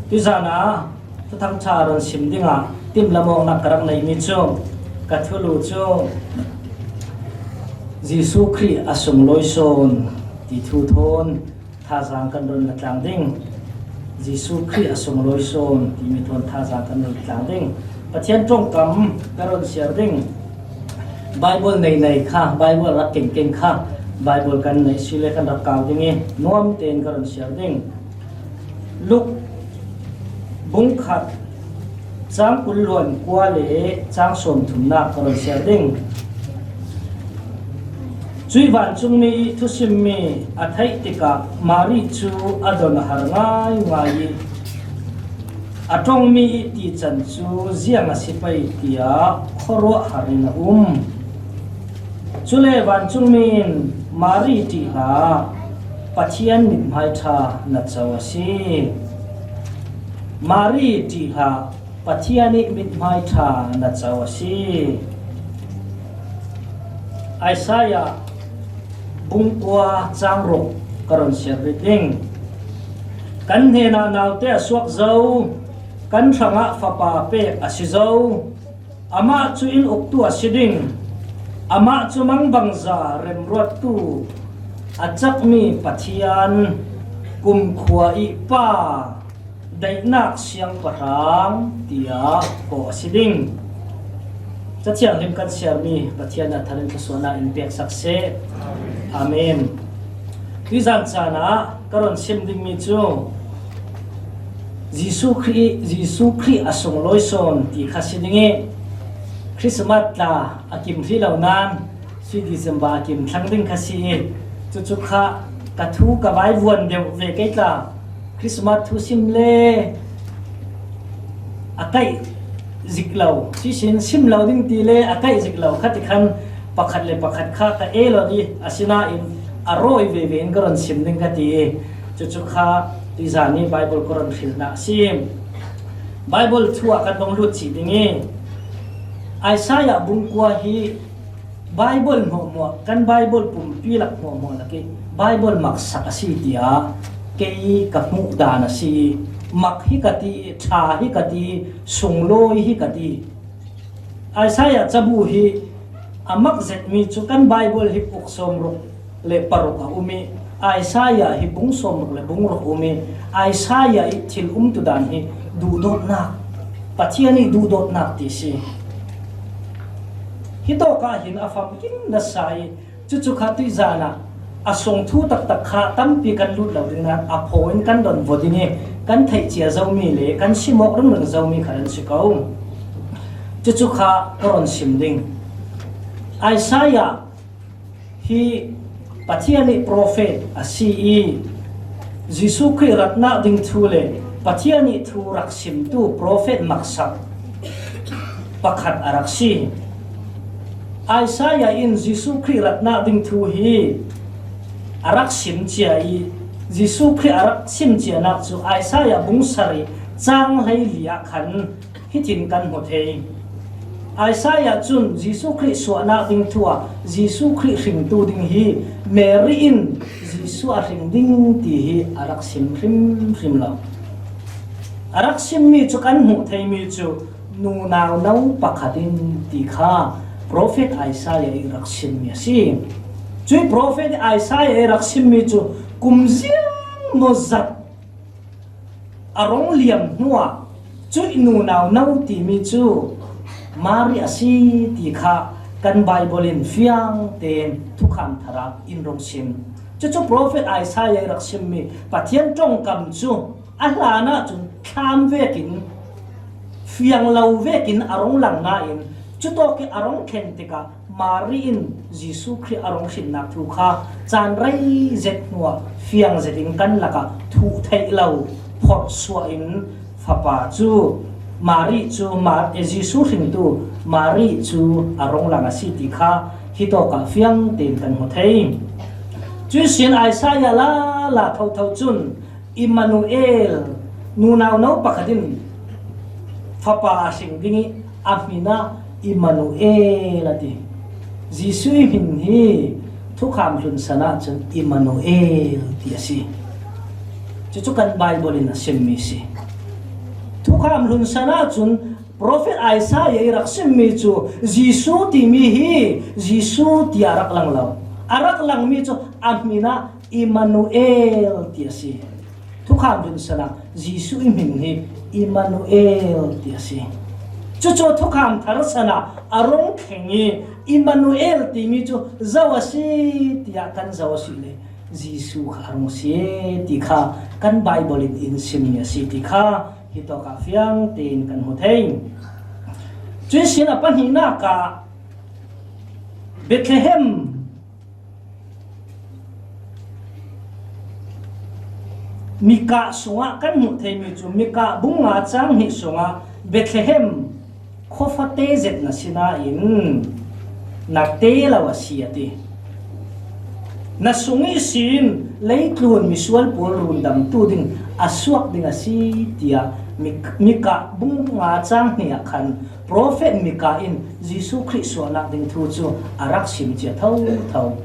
tu zana tu thang charon simdinga tim lamong nakarak nei mi chu kathulu chu Jisu Kri asung loison ti thu thon tha jang kan ron tlang ding Jisu Kri asung loison ti mi thon tha jang kan ron tlang ding pathian trong kam karon share ding Bible nei kha Bible ra keng kha Bible kan nei sile kan ra kaw ding nuam ten karon share ding luk bung khat chang kulluan kwa le chang som thumna karon share ding chui van chung mi thu sim mi athai tika mari chu adon har ngai atong mi ti chan chu ziang a sipai tia khoro harina chule van chung min mari ti ha pathian mit mai tha na chawasi mari ti ha pathiani mit mai tha na chawasi Isaiah bungkwa changrok karon serbiting kan hena naute suak zo kan thanga fapa pe asizo ama chu in uktu asiding ama chu mangbangza remrot tu achak mi pathian kum khua I pa dainak siang parang tia ko asiding Chachang him kan share mi pathian na thalin kasona in pek sakse amen Kizan chana karon simding mi chu Jisu Kri asung loison ti khasidinge Christmas la akim hilaunan sui December akim thlangding khasi chu kha kathu ka vai vuan deu ve keitla Christmas thu simle akai ziklau si sin simlau ding ti le akai ziklau khati khan pakhat le pakhat kha ka elo di asina in aroi ve ve karon simding ka ti chu kha ti zani Bible koron khilna sim Bible thua ka dong lut chi dingi Isaiah bungkwa hi Bible mo kan Bible pum pilak mo laki Bible maksa asi dia kei ka mu dana si mak hi kati tha hi kati sungloi hi kati Isaiah chabu hi amak zet mi chu kan Bible hi uksom ro le paruka umi Isaiah hi bungsom ro le bungro umi Isaiah I thil tu dan hi du dot na pathiani du dot na ti si hito ka hin afam kin na sai chu khati zana asong thu tak kha tampi kan lut lo ding na aphoin kan don vodinge kan thai chia zomi le kan simok rung zomi kharan sikau chu kha koron simding Isaiah hi pathiani prophet asi Jisu Kri ratna ding thule pathiani thu raksim tu prophet maksak pakhat araksi Isaiah in Jisu Kri ratna ding thu hi araksim chia I Jisu Kri araksim chia nak chu Isaiah bungsari chang hai lia khan hitin kan mothei Isaiah chun Jisu Kri suana ding thua Jisu Kri hring tu ding hi Mary in Jisu a hring ding ti hi araksim hrim lo araksim mi chu kan mu thei mi chu nu naw nau pakhatin ti kha prophet Isaiah I raksim mi si chui prophet Isaiah raksim mi chu kumziang mo zat arong liam nuwa chui nu naw nau ti mi chu mari asi ti kha kan Bible in fiang ten thukham thara in rong sim chu prophet Isaiah raksim mi pathian tong kam chu alana chun kham vekin fiang lau vekin arong lang na in chu to ke arong khen te ka mari in Jisu Kri arong sin nak thu kha chan rai zet nuwa fiang zetin kan laka thu thai lau phot suwa in phapa chu mari chu Jisu hring tu mari chu arong langa si ti kha hito ka fiang ten kan mo thei chu sin Isaiah la thau chun Emmanuel nu naw no pakhatin phapa sing dingi amina Emmanuel ati Jisu hin hi thukham hlun sana chun Emmanuel ti asi chu kan Bible in sim mi si thu kham lun sana chun prophet Isaiah irak sim mi chu Jisu ti mi hi Jisu ti arak lang law arak lang mi chu amina Emmanuel ti asi thu kham lun sana Jisu imin hi Emmanuel ti asi chu thu kham thar sana arong khengi Emmanuel ti mi chu zawasi ti kan zawasi le Jisu kharong si ti kha kan Bible in sim ni si ti kha hito ka fiang tin kan hu thein chui sin apan hina ka Bethlehem mika sunga kan hu thei mi chu mika bunga chang hi sunga Bethlehem khofate zet na sina in nakte lawa siati na sungi sin leitlun misual pol rundam tu ding aswak ding asi tia mika bunga chang nia khan prophet mika in Jisu Christ so nak ding thu chu arak sim che thau thau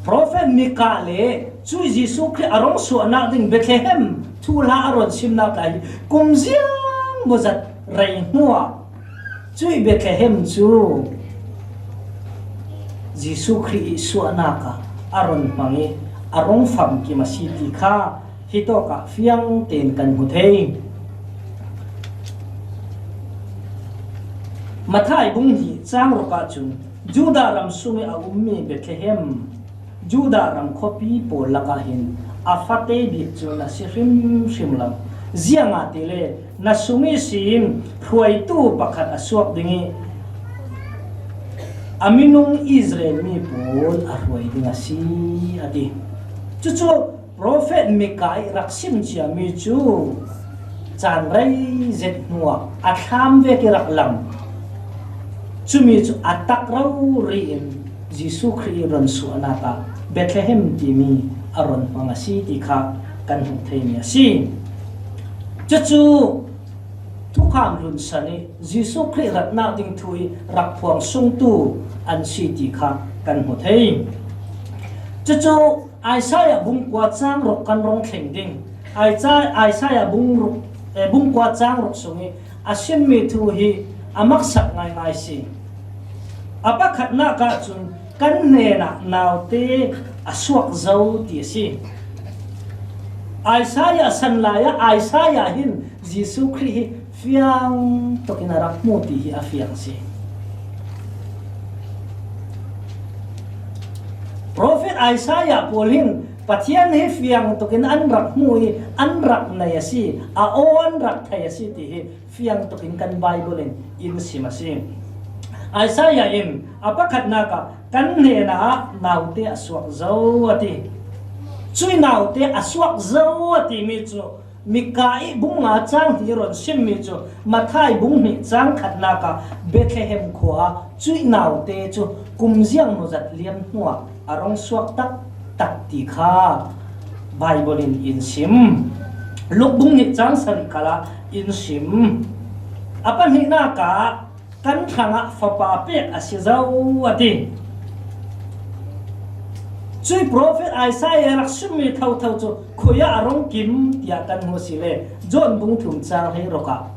prophet mika le chu Jisu Christ arong so nak ding Bethlehem thu la aron sim nak ai kum ziang mozat rai hua chu Bethlehem chu Jisu Christ so naka aron pangi arong fam ki masiti kha hito ka fiang ten kan hu thei mathai bung hi chang ro ka chung Juda ram sumi agummi Bethlehem Juda ram khopi polaka hin afate bi chu na sihrim shimlam zianga tele na sumi sim khuai tu pakhat aswak dingi aminung Israel mi pol arwai dinga si ati chu prophet Mikai raksim chia mi chu chan rai zet nuwa atham ve ki raklam chu mi chu atak rau ri in Jisu Christ ron su anata Bethlehem ti mi aron pangasi ti kha kan hu thei mi si chu thu kham lun sani Jisu Christ ratna ding thui rak phuang sung tu an si ti kha kan hu thei chu Isaiah bung kwa chang rok kan rong thleng ding Isaiah bung kwa chang rok sungi asim mi thu hi amak sak ngai ngai si apa khatna ka chun kan ne na naute aswak zau ti si Isaiah san laya Isaiah hin Jisu Christ fiang tokinarak mo ti hi afiang si prophet Isaiah polin pathian he fiang tokin anrak mui anrak na yasi a o anrak thayasi ti he fiang tokin kan Bible in simasi Isaiah in apakat naka kan ne na naute aswak zawati chui naute aswak zawati mi chu mikai bunga chang hiron sim mi chu mathai bung mi chang khat naka Bethlehem khwa chui naute chu kumjiang no zat liam nuwa arong swak tak ti kha Bible in sim luk bung ni chang san kala in sim apan hi na ka kan thanga fapa pe asizau ati chui prophet Isaiah raksim mi thau chu khoya arong kim tia kan ho sile jon bung thum chang he roka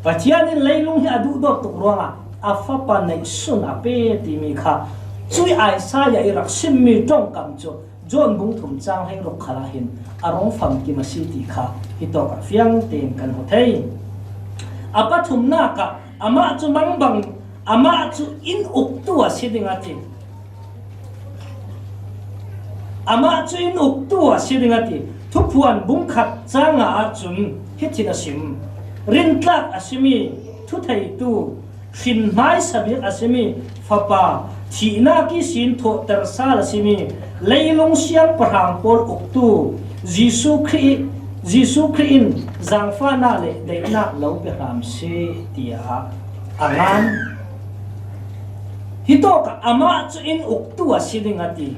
pathian in leilung hi adu dok tuk ronga afapa nei sun ape ti mi kha chui Isaiah iraksim mi tong kam chu jon bung thum chang heng rok khala hin arong pham ki masiti kha hito ka fiang ten kan ho thei apa thum na ka ama chu mangbang ama chu in uk tu asiding ati ama chu in uk tu asiding ati thupuan bung khat changa chun hitina sim rin tlak asimi thu thei tu khin mai sabir asimi fapa thina ki sin tho tar sal asimi leilong siang parang pol uktu Jisu Christ in zangfa na le deina lo pe ram se tia angan hito ka ama chu in uktu asiding ati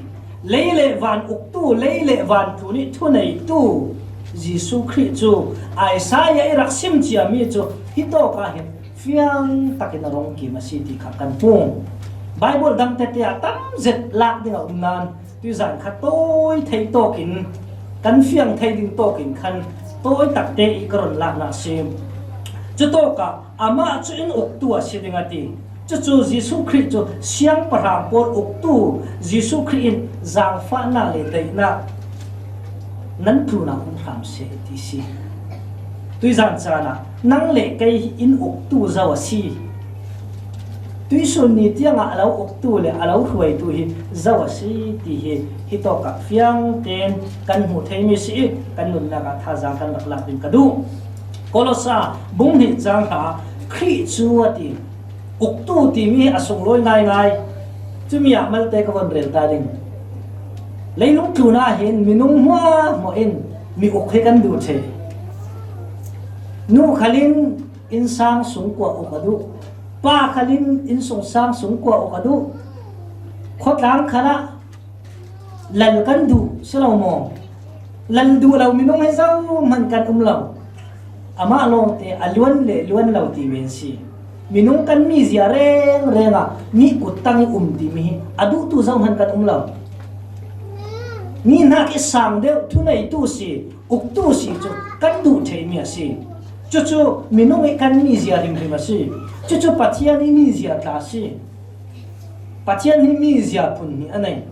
leile van uktu leile van thuni thunei tu Jisu Christ chu Isaiah iraksim chia mi chu hito ka hin fiang takinarong ki masiti khakan pung Bible dang te te tam zet lak ding a nan tu zan kha toy thei tokin kan fiang thei ding tokin khan tôi tắc te ikaron la na sim chu to ka ama chu in ok tu asidingati chu Giêsu Christ chu siang parang por ok tu Giêsu Christ in zang fa na le dei na nan tu na kun tham se ti si tui zan chana nang le kai in ok tu zawa si tui sun ni tianga alo ok tu le alo huai tu hi zawa si ti hi to ka fiang ten kan hu thei mi si kan nun na ka tha jang kan lak lak din ka du kolosa bung ni chang ha khri chu ati ok tu ti mi asung loi ngai ngai chu mi a mal te ka von rel ta ding leilung tu na hin minung hua mo in mi ok he kan du the nu khalin insang sung kwa okadu pa khalin in sung sang sung kwa okadu khotlang khala lan kan du selo mo lan du law minung hai zau man kan law ama long te alwan le luan law ti wen si minung kan mi zia reng renga mi kutang ti mi adu tu zau man kan law ni na ke sang de tu nei tu si uk tu si chu kan du thei mi si chu minung e kan mi zia rim rim si chu pathian ni mi zia ta si pathian ni mi zia pun ni anai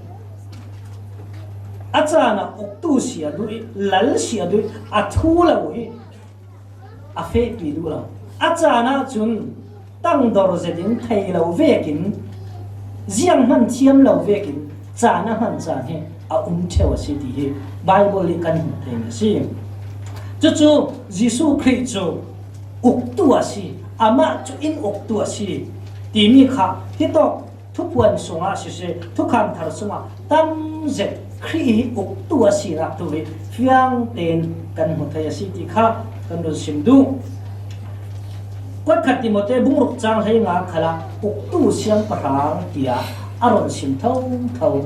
achana uk tu si adu lal si adu athu la wi a fe pi du la achana chun tang dor zedin thei lo vekin ziang han thiam lo vekin chana han cha he a thewa si ti he bible kan thei mi si chu Giêsu Christ chu uk tu asi ama chu in uk tu asi ti mi kha hi to thu puan sunga si se thu kham thar sunga tam je khri uk tu asi ra tu le fiang ten kan mu thai asi ti kha kan ro sim du kwat khat ti mote bung ruk chang hai nga khala uk tu siang parang tia aron sim thau thau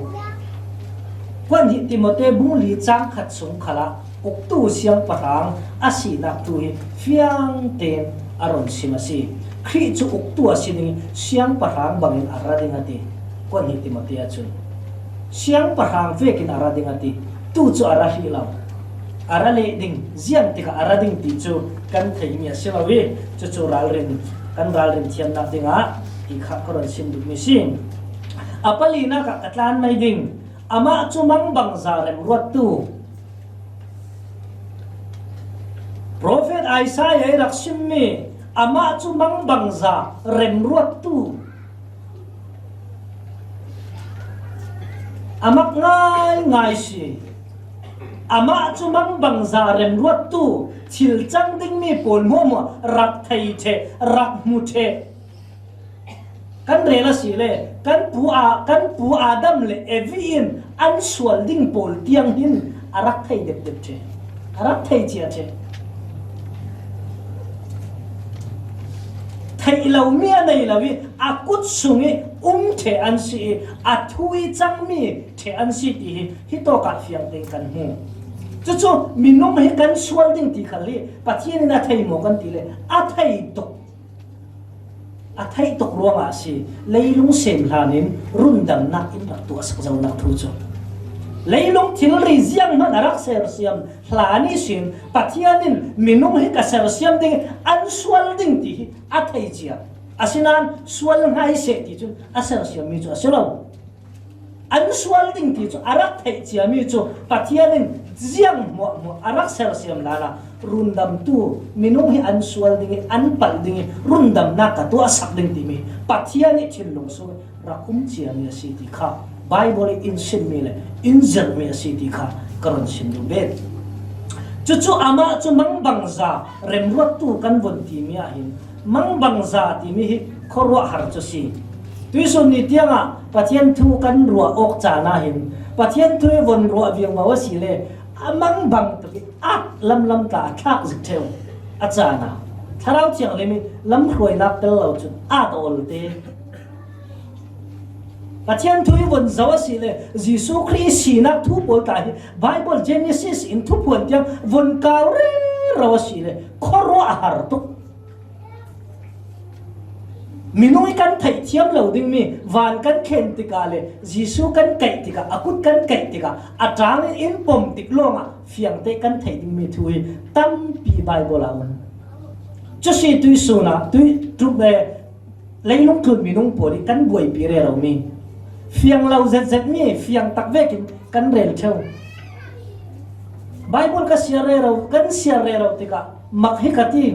kwan hi ti mote bung li chang khat sung khala uk tu siang parang asi nak tu hi fiang ten aron simasi khri chu uk tu asi ding siang parang bangin arading ati kon hi ti mote achun siang parang vekin arading ati tu chu arahi law arale ding zian tika arading ti chu kan thei mi asilawi chu ralrin kan ralrin thiam na dinga ti kha koron sim du mi sim apalina ka katlan mai ding ama chu mang bang zarem ruat tu Prophet Isaiah raksim mi ama chu mang bangza rem ruat tu amak ngai si ama chu mang bangza rem ruat tu chil chang ding mi pol mo rak thai the rak mu the kan rela si le kan pu adam le evin an sual ding pol tiang hin arak thai dep the arak thai chia the thầy lâu mía này là vì cút xuống ấy thể ăn xí thui trăng mi thể ăn xí thì hít to cả phiền tình cần hù cho mình nó mấy căn xuân tình thì khali bắt thiên là thầy một căn tỷ lệ thầy tục luôn xí lấy lúng xem là nên run đầm nát in là tua sắc dầu nát thu cho lấy lúng thiếu rì giang mà nát sờ xiêm là ní xuyên bắt thiên nên mình nó mấy cái sờ xiêm tình ăn xuân tình thì thầy chia asinan sual ngai se ti chu asal sia mi chu aselo an sual ding ti chu arak thei chia mi chu pathianin ziang mo arak sel siam lala rundam tu minung hi an sual ding an pal ding rundam na ka tu asak ding ti mi pathiani thilung so rakum chia mi si ti kha bible in sin mi le in zer mi si ti kha karon sin du bet chu ama chu mang bangza rem ruat tu kan von ti mi a hin mang bangza ti mi hi khorwa har chu si tuisun ni tianga pathian thu kan ruwa ok cha na hin pathian thu von ruwa viang ma wasi le amang bang tu lam ta thak zik theu achana tharau chiang le mi lam khroi nak tel lo chu dol te pathian thu von zawa si le Giêsu Christ si nak thu pol ta hi Bible Genesis in thu pon tiang von kaw re rawa si le khorwa har tu minung kan thai thiam lo ding mi van kan khen tika le Giêsu kan kai tika akut kan kai tika atang in pom tik longa phiang te kan thei ding mi thui tam pi Bible aun cho si tui suna tui truk de leilung thun mi nung pori kan buai pi re ro mi phiang lau zet zet mi phiang tak vekin kan rel theu Bible ka siare ro kan siare ro tika mak hi kati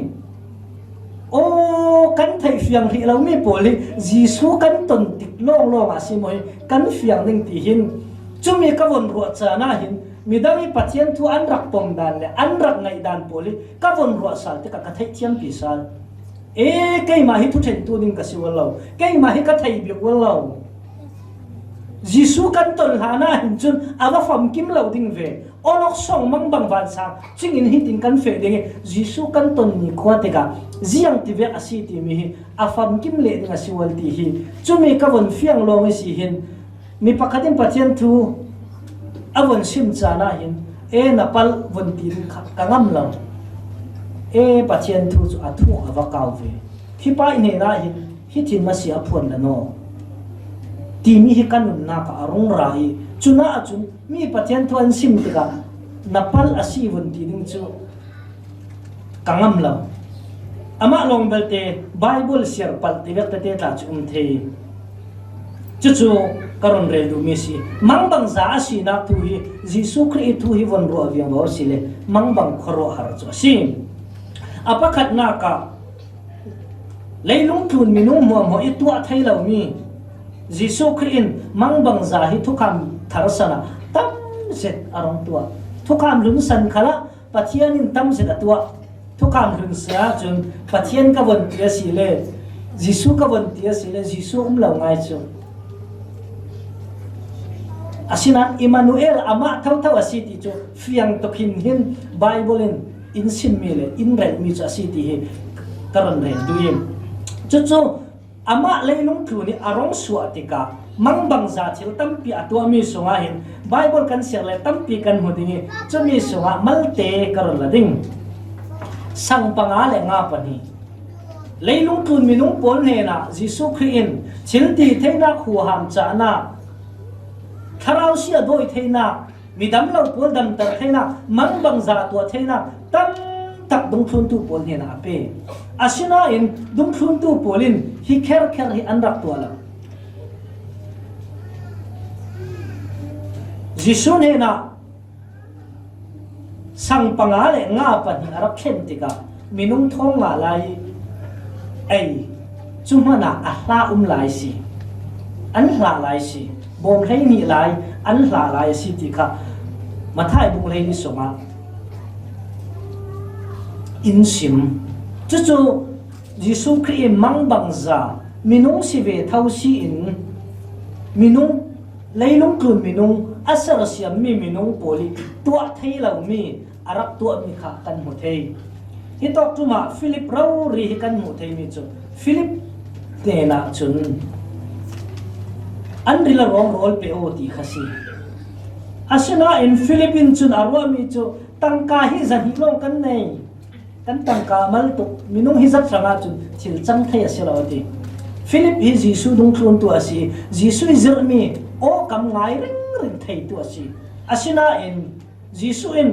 o kan thei phiang ri lo mi poli Jisu kan ton tik long long asimoi kan phiang ning ti hin chumi ka von ro cha na hin midami pathian thu an rak pom dan le an rak ngai dan poli ka von ro sal te ka thei thiam pi sal e kai ma hi thu then tu ding ka si wal lo kai ma hi ka thei bi wal lo Jisu kan ton hana hin chun awa fam kim lo ding ve onok song mang bang van sa chingin hi tin kan fe ding Jisu kan ton ni khwa te ka ziang ti ve asi ti mi hi afam kim le ding asi wal ti hi chumi ka von fiang lo nge si hin mi pakhatin pathian thu avon sim chana hin e napal von tin kangam lo e pathian thu chu athu awa kaw ve hi pa ine na hin hi thin ma si aphon la no ti mi hi kanun na ka arung rai chuna achun mi pathian thu an sim tika napal asi von ti ding chu kangam lo ama long belte Bible share pal ti vek te ta chum thei chu karon rel du mesi mangbang za asi na tu hi Jisu Christ tu hi von ro aviang bo sile mangbang khoro har cho sim apakhat na ka leilung thun minung mo i tu thai lo mi Jisu Christ mangbang za hi thukam tharsana tam set arong tua thukam lun san khala pathian in tam set atua thukam lun sa chun pathian ka von tia sile Jisu ka von tia sile Jisu lo ngai chu asinan Emmanuel ama thau asiti chu fiang tokin hin Bible in simile in rel mi chu asiti he karon rel duim chu ama leilung thu ni arong suatika mangbang za thil tampi atwa mi songa hin Bible kan serle tampi kan hodingi chu mi songa malte karon lading sang pangale nga pani leilung thu minung pol ne na Jisu Christ chilti theina khu ham cha na tharau sia doi theina midam lo pol dam tar theina mangbang za to theina tam tak dung thun tu pol ne na pe asina in dung thun tu polin hi kher hi anrak to ala Jisu ne na sang pangale nga pa ni arap khen tika minung thong nga lai ai chumana ahla lai si an hla lai si bom lei ni lai an hla lai si ti kha mathai bung lei ni songa in sim chu Jisu Christ mangbang za minung si ve thau si in minung leilung klun minung asar siam mi minung poli tua thei lo mi arak tua mi kha kan mu thei hi tok tu ma Philip rau ri kan mu thei mi chu Philip te na chun Andrila rong rol pe o ti khasi asina in Philippines chun arwa mi chu tangka hi zan hi long kan nei kan tangka mal tu minung hi zat sanga chun thil chang thai asila oti Philip hi Jisu dung thun tu asi Jisu zirmi o kam ngai ring thei tu asi asina in Jisu in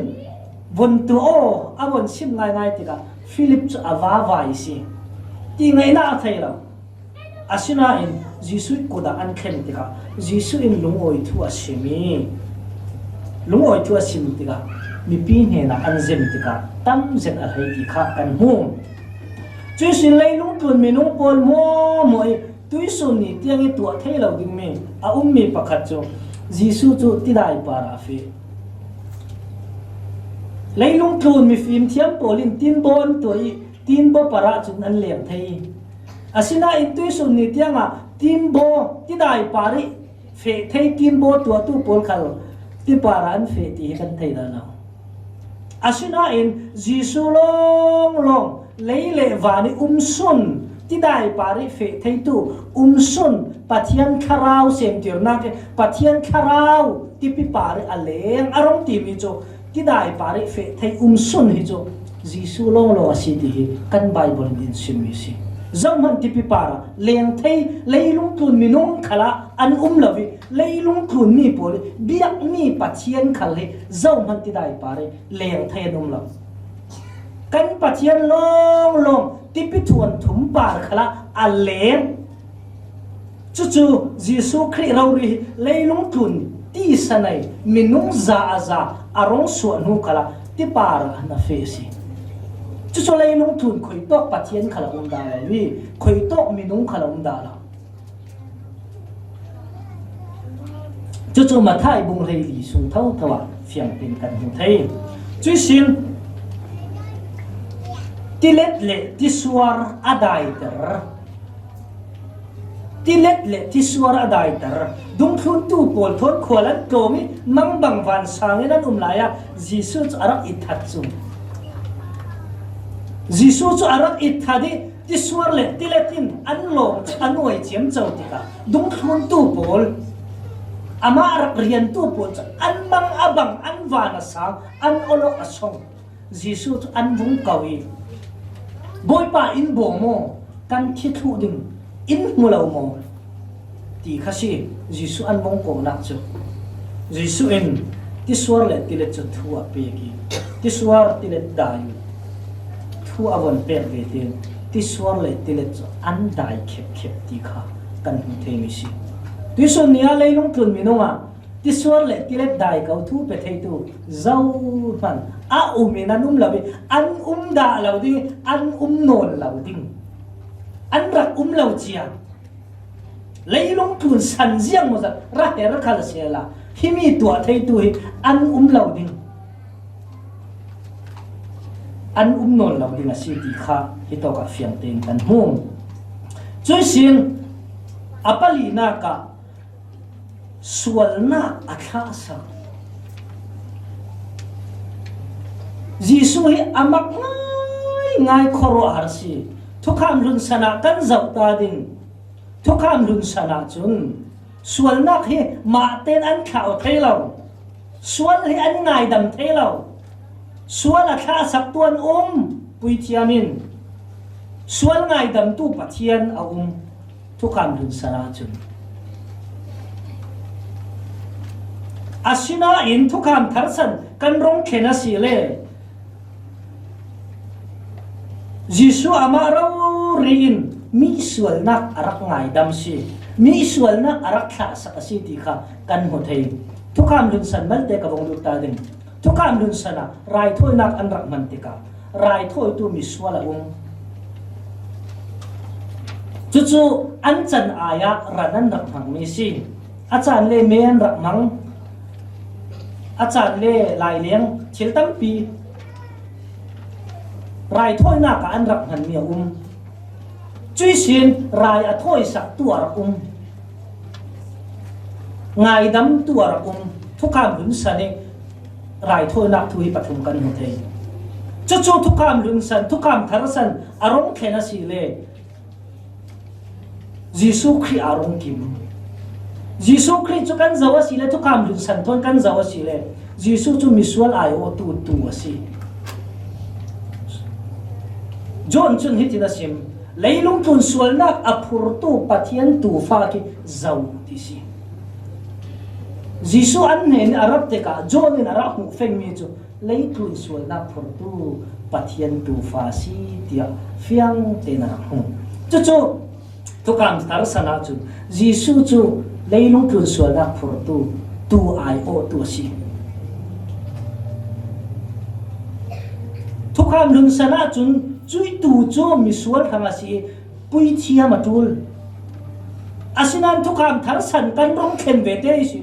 von tu o avon sim ngai tika Philip chu awa vai si ti ngai na thai lo asina in Jisu koda an khen tika Jisu in lungoi thu asimi lungoi thu asim tika mi pi ne na an zem tika tam zet a hai ti kha kan hu chu sin lei lung tun mi nung pol moi tui sun ni tiang i tu thei lo ding me a mi pakhat chu Jisu chu ti dai para fe lei lung tun mi fim thiam polin tin bon toi tin bo para chun an lem thei asina intuition ni tianga timbo tidai pari fe thei timbo tu pol khal ti paran fe ti kan thei da na asina in Jisu long leile wani sun tidai pari fe thei tu sun pathian kharau sem tirna ke pathian kharau ti pi pari aleng arong ti mi cho tidai pari fe thei sun hi cho Jisu long asi ti kan Bible din sim mi si zong man tipi para leng thei leilung tlun minung khala an lawi leilung tlun mi pol biak mi pathian khal he zong man ti dai pare leng thei an law kan pathian long long tipi thuan thum par khala a leng chu Giêsu Christ rauri leilung tlun ti sanai minung za arong suan hu khala ti para na fesi chu leilung tlun khoi tok pathian khala da wi khoi tok minung khala da la chu ma thai bung rei li su thau thawa fiang tin kan hu thei chu sin tilet le ti suar adai ter tilet le ti suar adai ter dung thun tu pol thon kholan tomi mang bang van sangin an laya Jesus arak ithat chu Jesus chu arak ithadi ti suar le tiletin an long anoi chem chau tika dung thun tu pol ama arak rian tu pol an mang abang an vana sang an olo asong Jesus an vung kawi boy pa in bo mo kan thi thu ding in mulau mo ti khasi Giêsu an mong ko nak chu Giêsu in ti suar le ti le chu thua pe ki ti suar ti le dayu thu avon pe ve tin ti suar le ti le chu an dai khep ti kha kan hu the mi si ti so nia le long thun mi no nga ti suar le ti le dai kau thu pe thei tu zau fan a umina num lawi an da law ding an non law ding an rak law chia leilong thun san jiang mo ra her khala sela himi tua thei tu hi an law ding an non law ding a si ti kha hi to ka fiang teng kan hum chui sin apalina ka sualna athasa Giêsu hi amak ngai khoro arsi thukham lun sana kan zau ta ding thukham lun sana chun sualnak hi ma ten an khao theilaw sual hi an ngai dam theilaw sual a kha sak tuan pui thiamin sual ngai dam tu pathian a thukham lun sana chun asina in thukham tharsan kan rong khena si le Giêsu ama rau rin mi sual nak arak ngai dam si mi sual nak arak kha sak si ti kha kan ho thei thukham lun san mal te ka bong lu ta ding thukham lun sana rai thoi nak an rak man ti ka rai thoi tu mi sual chu an chan aya ranan rak mang mi si achan le men rak mang achan le lai leng thil tam pi rai thoi na ka an rak han mi chui sin rai a thoi sak tuar ngai dam tuar thukham lun sani rai thoi na thui pathum kan hu thei chu thukham lun san thukham thar san arong khena si le Giêsu Christ arong kim Giêsu Christ chu kan zawa si le thukham lun san thon kan zawa si le Giêsu chu misual ayo tu asi John chun hitina sim leilung tun sual nak apur tu pathian tu fa ki zau ti si Giêsu an nen arab te ka John in arab mu feng mi chu leitun sual nak phur tu pathian tu fa si tia fiang te na hu chu to kam tar sana chu Giêsu chu leilung tun sual nak phur tu ai o tu si to kam lun sana chun chui tu cho mi sual thanga si pui thia matul asinan thukham thar san kan rong khen ve te si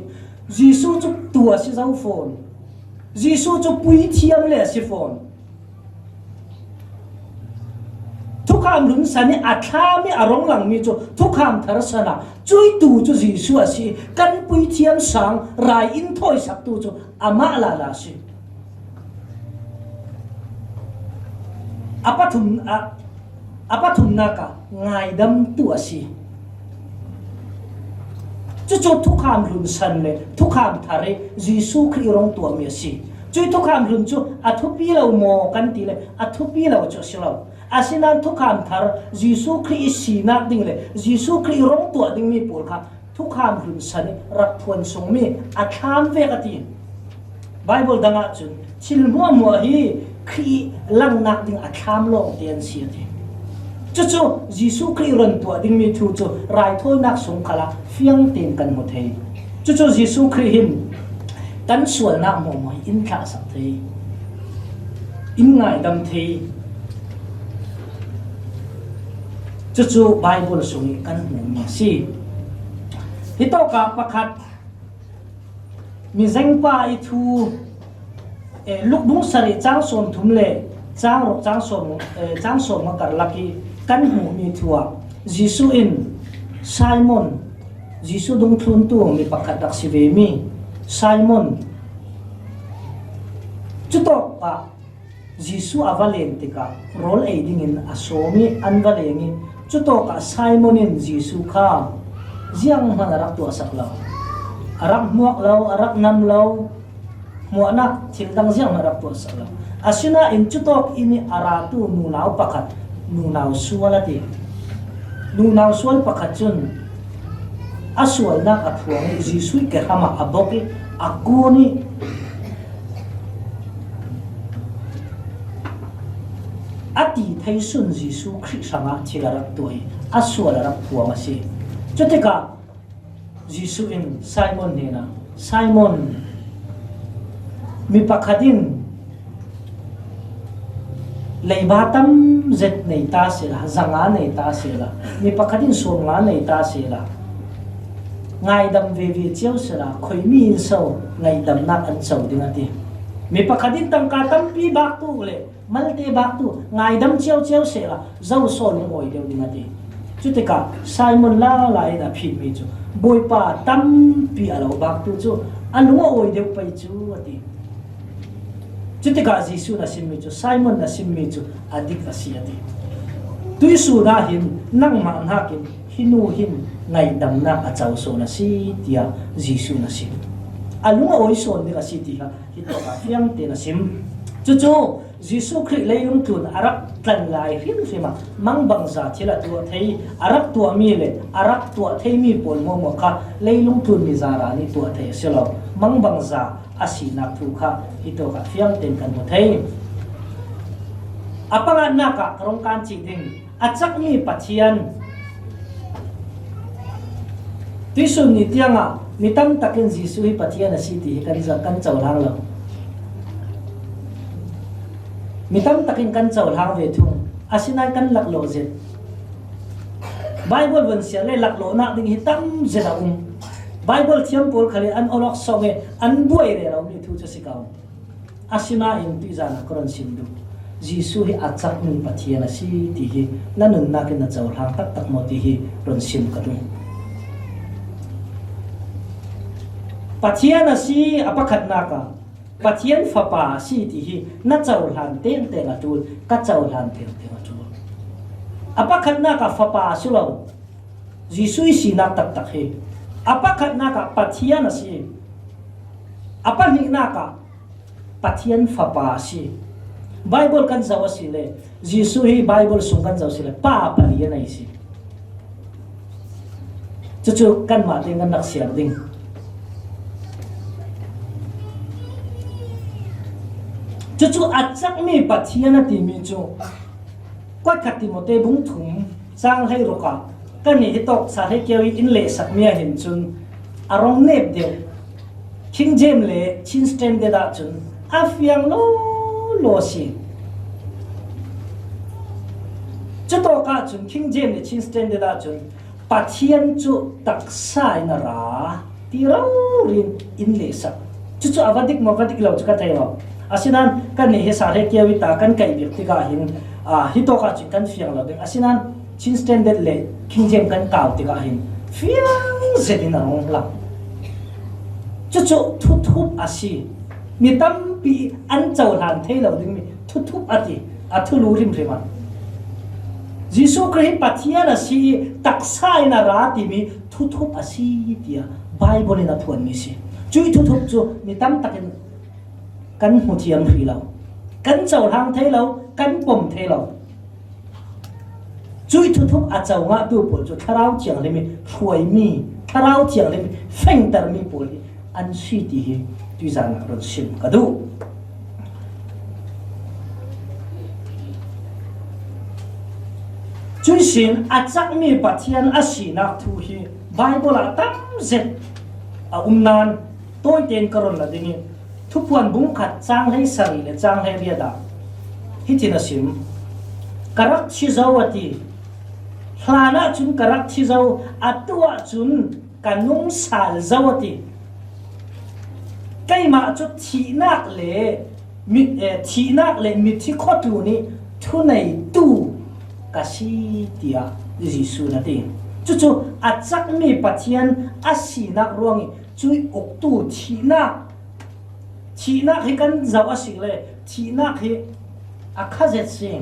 Giêsu chu tua si zau phone Giêsu chu pui thiam le si phone thukham lun sani atha mi arong lang mi chu thukham thar sana chui tu chu Giêsu asi kan pui thiam sang rai in thoi sak tu chu ama la si apathum naka ngai dam tu asi chu thukham lun san le thukham thare Giêsu Christ rong tu mi asi chui thu kham run chu athupi lo mo kan ti le athupi lo chu silo asinan thu kham thar Jisu Christ sina ding le Jisu Christ rong tu ding mi pol kha thu kham run sani rak thuan sung mi atham ve ka ti Bible danga chun chil mo hi khi lang nak ding atham lo tian si ti chu chu Jisu Christ ron tu ding mi thu chu rai thoi nak sung khala fiang tin kan mo thei chu chu Jisu Christ him kan sual na mo mo in kha sak thei in ngai dam thei chu chu Bible sung kan mo mi si hito ka pakhat mi zeng pa I thu luk dung sari chang som thum le chang rok chang som ma kar laki kan mu mi thua Jisu in Simon Jisu dung thun tu mi pakhat dak si ve mi Simon chuto pa Jisu avalen tika role aiding in asomi anvalengi chuto ka Simon in Jisu kha jiang hanarak tu asakla arak muak lau arak nam lau muanak thildang jiang harak tu asakla asina in chutok ini aratu nunaw pakat nunaw sualati nunaw sual pakat chun aswal na athuang Jisu ke hama aboki akuni ati thaisun Jisu Christ sanga thilarak toi aswal rak thuang asi chutika Jisu in Simon nena Simon mi pakhatin leibatam zet nei ta sela zanga nei ta sela mi pakhatin songa nei ta sela ngai dam ve ve chiao sela khoi mi in so ngai dam nak an so ding ati mi pakhatin tangka tampi bak tu le malte bak tu ngai dam chiao chiao sela zo so ni oi deu ding ati chutika Simon la lai da phit mi chu boy pa tampi alo bak tu chu alunga oi deu pai chu ati chutika Jisu na simmi chu Simon na simmi chu adik asi ati tuisu na him nang ma nakin hinu him ngai dam na achau so na si tia Jisu na sim alunga oi son ni ka si ti ha hito ka fiang te na sim chu chu Jisu Christ leilung tun arak tlan lai rim sima mangbang za thila tu thei arak tu mi le arak tu thei mi pol mo mo kha leilung tun mi zara ni tu thei selo mangbang za asina thu kha hito ka fiang ten kan mo thei apanga na ka krong kan chi ding achak mi pathian tisun ni tianga mitam takin Jisu hi pathian asiti kan za kan chawlang lo mitam takin kan chawlang ve thung asina kan laklo zet Bible ban sia le laklo na ding hitam zela Bible thiam pol khale an olok songe an buai re raw ni thu cha sikaw asina in ti jana koran sindu Jisu hi achak ni pathian asi ti hi lanun na kin na chawlang tak tak mo ti hi ron sim katu pathian asi apakhat na ka pathian fapa si ti hi na chawlan teng teng atul ka chawlan teng teng atul apakhat na ka fapa sulo Jisu si na tak tak he apakhat na ka pathian asi apani na ka pathian fapa si Bible kan zawa sile Jisu hi Bible sung kan zawa sile pa palian ai si chuchu kan ma teng kan nak siar ding chuchu achak mi pathian ati mi chu kwa khati mote bung thum sang hai roka kan ni hitok sa he kewi in le sak mi hin chun arong nep de King James le chin stand de da chun afiang lo si chuto ka chun King James le chin stand de da chun pathian chu tak sai na ra ti ro rin in le sak chuchu avadik mavadik lo chu ka thai lo asinan kan ni he sa he kewi ta kan kai bi ti ka hin hito ka chi kan fiang lo ding asinan chin standard le King James kan kaw ti ka hin fiang zedina ong la chuchu thup asi mi tam pi an chaw han thei lo ding mi thup ati athulu rim rema Jisu Christ pathian asi taksai na ra ti mi thup asi tia Bible na thuan mi si chui thup chu mi tam takin กันหูเทียมผีเรากันเจ้าทางเทเรากันปมเทเราจุยทุกอาเจ้างะดูปวดจุดทาราวเจียงเลยมีช่วยมีทาราวเจียงเลยมีเฟ่งแต่มีปวดอันสีดีจุยจานรถชิมกระดูจุยสินอาจักมีปัจจัยอาศีนักทุฮีไบเบิลตั้มเจ็ดนานตัวเต็นกรณละดิ่งทุกวันบุ้งขัดจางให้สรีและจางให้เรียดาฮิตินาสิมกรักชิจาวตีฮลานะจุนกรักชิจาวอัตัวจุนกันนุ่งสาลจาวตีใกล้มาจุดทีนักเลมิทีนักเลมิที่ข้อตูนี้ทุนในตู้กสิเดียยิสุนัดเองจู่ๆอาจักมีปัจจัยอาศีนักรวงจุยอกตู้ทีนักให้กันเจ้าอาศิเลยทีนักให้อาคาเจ็ดเสียง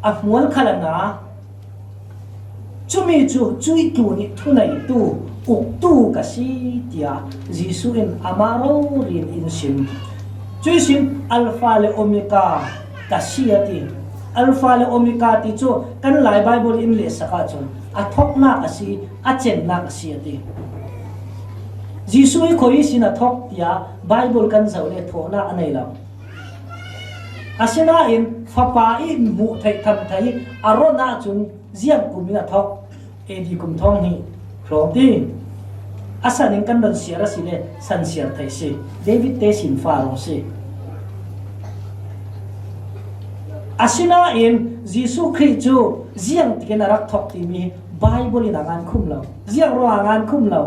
อาหมวนขลังนะจุมีจุยตู้นี่ทุนในตู้อกตู้กสิเดียยิสุอินอามาโรรินอินชิมจุยชิมอัลฟาเลโอเมกากสิยติอัลฟาเลโอเมกาติจูกันหลายไบเบิลอิมเลสกัดจนอาทอกนักสิอาเจนนักสิยติยิสุยคอยสินะทอกติยาไบเบิลกันเจ้าเลทอนักอันไหนล่ะอาเซนาอินฟ้าป่าอินมุทัยทำไทยอารมณ์น่าจุนเจียงกุมินะทอกเอดีกุมทองนี่พร้อมดีอาศัยนิกันโดนเสียระสิเลสันเสียไทยสิเดวิดเตสินฟาโรสิอาศินาอินยิสุคริสต์เจียงที่นักทอกที่มีไบเบิลในงานคุ้มเราเจียงรองานคุ้มเรา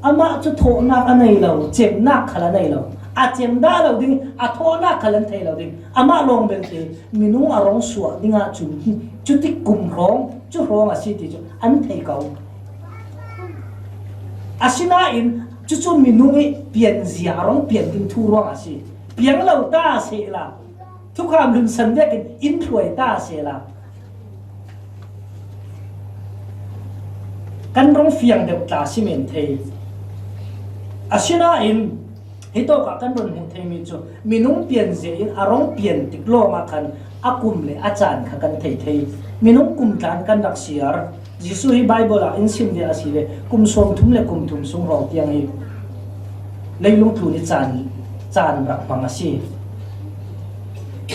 อามาจะโทนักอันไหนเราเจ็บนักขนาดไหนเราอาเจ็บได้เราดิ้งอาโทนักขนาดไหนเราดิ้งอามาลงเป็นที่มีนุ่งอารมณ์สวดดิ้งอาจุดที่กุมร้องจุดร้องอาศิที่จุดอันเทเขาอาศินาอินจุดมีนุ่งเปลี่ยนเสียร้องเปลี่ยนดิ้งทุร้องอาศิเปลี่ยนเราตาเสียละทุกคำลุนสันเดกินอินทรวยตาเสียละกันร้องเฟียงเดือดตาสิเมนเทอาศินาอินฮิโตกับกันร้องเทมิจูมีนุ่งเปลี่ยนเสียอินอารมณ์เปลี่ยนติดโลมาคันอากุมเลยอาจารย์กันเทมีนุ่งกุมฐานกันดักเสียร์ยิสุฮิไบเบิลอินซิมเดียสิเลกุมสวมทุ่มเลกุมทุ่มสงรอเตียงฮิเลยลุงทุนิจานรักมังสี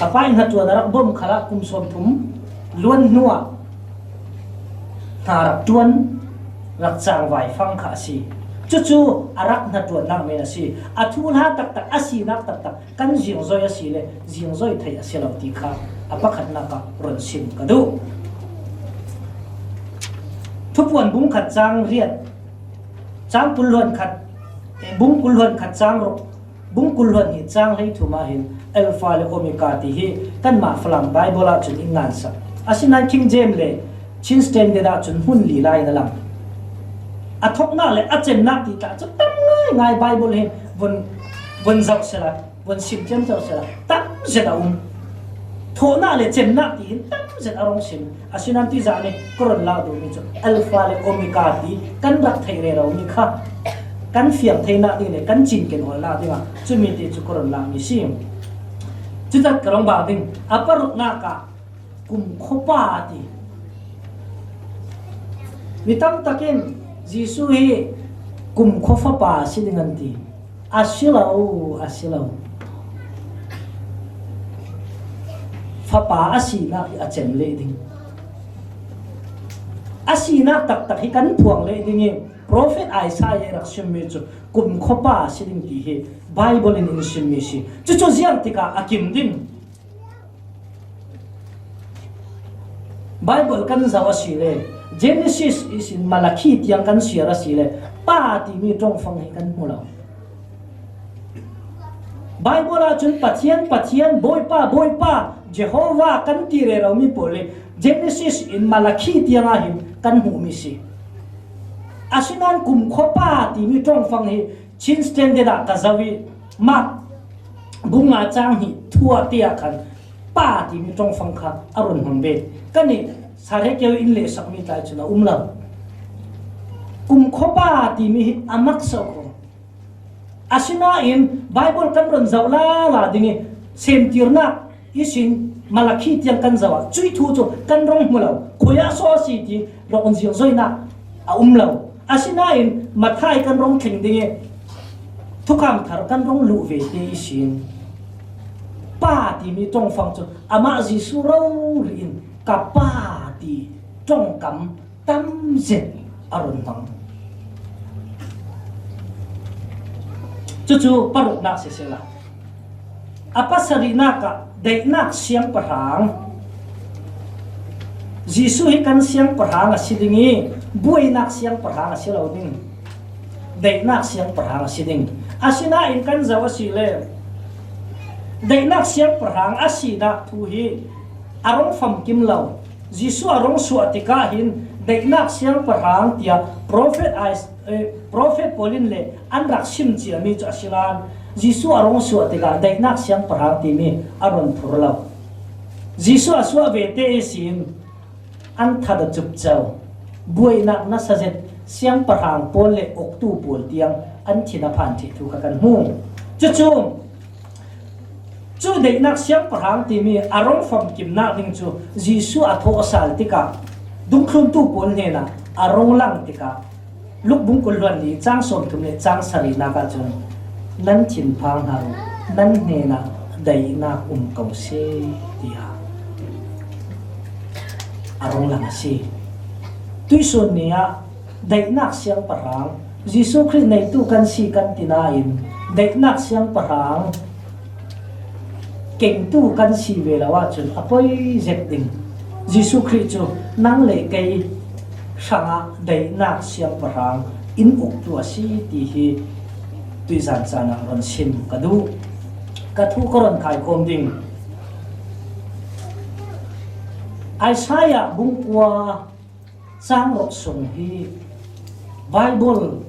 apa in hatua darak bom khala kum som thum luan nuwa tarak tuan rak chang vai phang kha si chu arak na tuan nak me si athun ha tak asi nak tak kan jing zoi asi le jing zoi thai asi lo ti kha apa khat na ka ron sim ka du thupuan bung khat chang riat chang pulluan khat bung pulluan khat chang ro bung pulluan hi chang lei thuma hin alpha le omega ti hi kan ma flam bible a chun ingan sa asina king james le chin standard a chun hun li lai na lam athok na le achen na ti ta chu tam ngai bible he von zau sela von sim jem zau sela tam zeta tho na le chen na ti tam zet arong sim asina ti za ne koron la do ni chu alpha le omega ti kan rak thai re ro ni kha kan fiam thai na ti le kan chin ken hol la ti ma chu mi ti chu koron la mi simจุดกระองบาดิงอัปรุณากะกุมขบาติมิตั้งตะเกนยิสุฮีกุมขบปาสิดิงันติอาศิลาฟะปาอาศินาอาเจนเลดิงอาศินาตักฮิกันพวงเลดิงProphet Isaiah rak shimmi chu kum khopa siling ti he Bible in shimmi shi chu ziang tika akim din Bible kan zawa si le Genesis is in Malachi tiang kan siara si le pa ti mi tong fang he kan mula Bible a chun pathian boy pa Jehovah kan ti re ro mi pole Genesis in Malachi tiang a him kan hu mi si asinan kum khopa ti mi tong fang hi chin standard a kazawi ma bunga chang hi thua tia khan pa ti mi tong fang kha arun hangbe kani sare keu in le sakmi tai chuna umlam khopa ti mi amak so ko asina in bible kan ron zawla la dingi sem tirna isin malakhi tiang kan zawa chui thu chu kan rong mulo khoya so si ti ro on ziang zoina a umlo asina in mathai kan rong thing dingi thukam thar kan rong lu ve te isin pa ti mi tong phang chu ama ji su ro rin ka pa ti tong kam tam zet aron nang chu paruk nak se sela apa sarina ka dei nak siang parang jisu hi kan siang parang asidingi buai nak siang parang asilo ding dei nak siang parang asiding asina in kan zawa sile dei nak siang parang asina thu hi arong fam kim lo jisu arong suatika hin dei nak siang parang tia prophet polin le an raksim chi ami cha silan jisu arong suatika dei nak siang parang ti mi aron thurlo jisu aswa vete sin an thada chup chau buai nak na sajet siang parang pol le oktu pol tiang an thina phan thi thu ka kan hu chu dei nak siang parang ti mi arong fam kim na ding chu jisu atho sal tika dung khum tu pol ne na arong lang tika luk bung kul ran ni chang som thum le chang sari na ka chun nan thin phang hang nan ne na dei na kau se tia arong lang si tuisun niya dei nak siang parang jisu Christ nei tu kan si kan tinain dei nak siang parang keng tu kan si ve lawa chun apoi zek ding jisu Christ chu nang le kai sanga dei nak siang parang in uk tu asi ti hi tui zan chana ron sim kadu ka thu koron khai khom ding Isaiah bungkwa sang rok sung hi Bible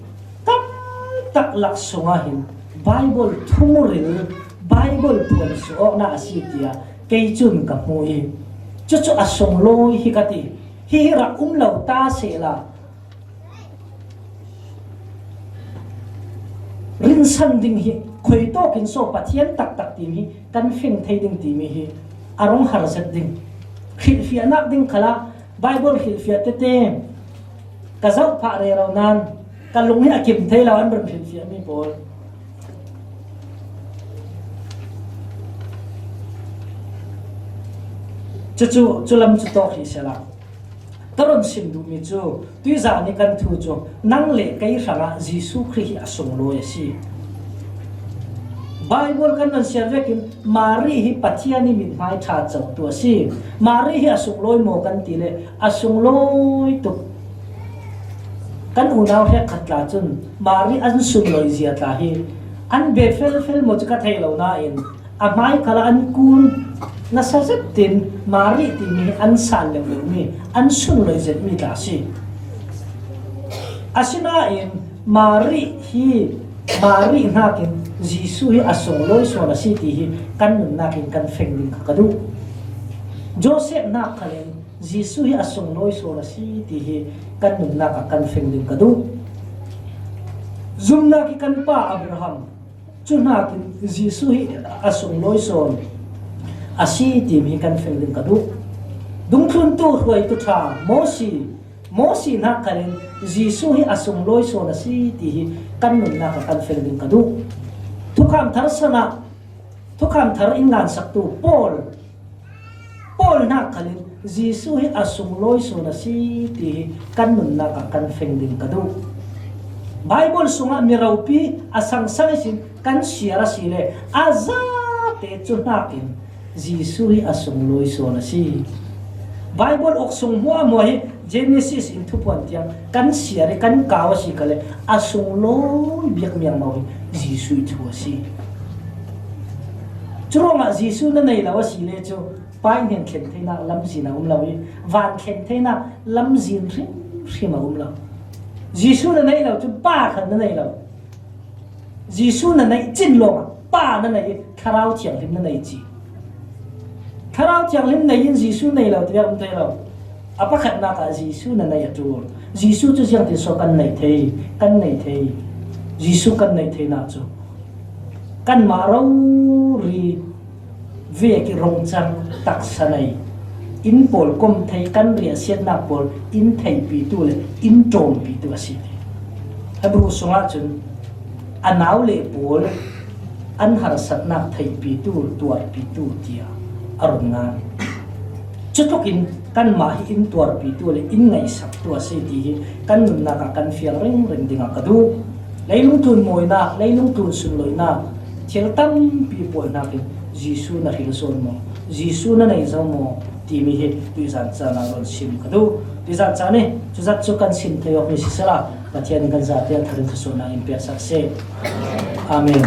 tak lak sungahin Bible thumuril Bible pun so na asitia kay chun ka hui chu asong loi hi kati hi ra umlo ta se la rin san ding hi khoi to kin so pathian tak ti mi kan fing thei ding ti mi hi arong har zat ding khil fi anak ding khala Bible khil fi te ka zau pha re ro nan ka lung hi akim thei la an ron khil fi mi bol chu lam chu to hi sela taron sim du mi chu tui za ni kan thu chu nang le kai ranga jisu Christ asung lo si Bible kan nan servekin mari hi pathiani min mai tha chau tu si mari hi asung loi mo kan ti le asung loi tu kan unaw he khatla chun mari an sun loi zia ta hi an be fel mo chu ka thei lo na in a mai khala an kun na sajat tin mari ti mi an san le mi an sun loi zet mi ta si asina in mari nakin jisu hi asong loi so na si ti hi kan nun nakin kan feng ding kadu Joseph na kalen jisu hi asong loi so na si ti hi kan nun na kan feng ding kadu zum na ki kan pa Abraham chu nakin jisu hi asong loi so asi ti mi kan feng ding kadu dung thun tu hloi tu tha mosi na kalen jisu hi asong loi so na si ti hi kan nun na kan feng ding kadu thukam thar sana thukam thar ingan saktu Paul na kalen jisu hi asong loi so na si ti kan nun na kan feng ding kadu Bible sunga miraupi asang salisin kan siara sile azate chunakin jisu hi asong loi so na si Bible oksung mo hi Genesis into pontiang kan siare kan kawasi kale asong loi biak miang mo jisu itu si chronga jisu na nei lawa si le chu pai hen khen theina lam zina lawi van khen theina lam zin ri ma law jisu na nei law chu pa khan na nei law jisu na nei chin lo pa na nei kharau chiang lim na nei chi kharau chiang lim nei in jisu nei law tiang te law apa khat na ka jisu na nei atur Giêsu chu jiang ti so kan nei thei Giêsu kan nei thei na chu kan ma ro ri ve ki rong chang tak sanai in pol kom thei kan ria siat na pol in thei pi tu le in trom pi tu asi Hebrew sunga chun anaw le pol an har sat na thei pi tu tuar pi tu tia aron nga chutokin kan ma hi in tuar pi tu le in ngai sak tu asi ti kan nun na ka kan fial ring dinga kadu leilung tun moi na leilung tun sun loi na thil tam pi pol na ki Giêsu na hil son mo Giêsu na nei zo mo ti mi he tu zan cha na ron sim kadu tu zan cha ne chu zat chu kan sim theo ni sisala pathian kan za te tharin so na in pe sak se amen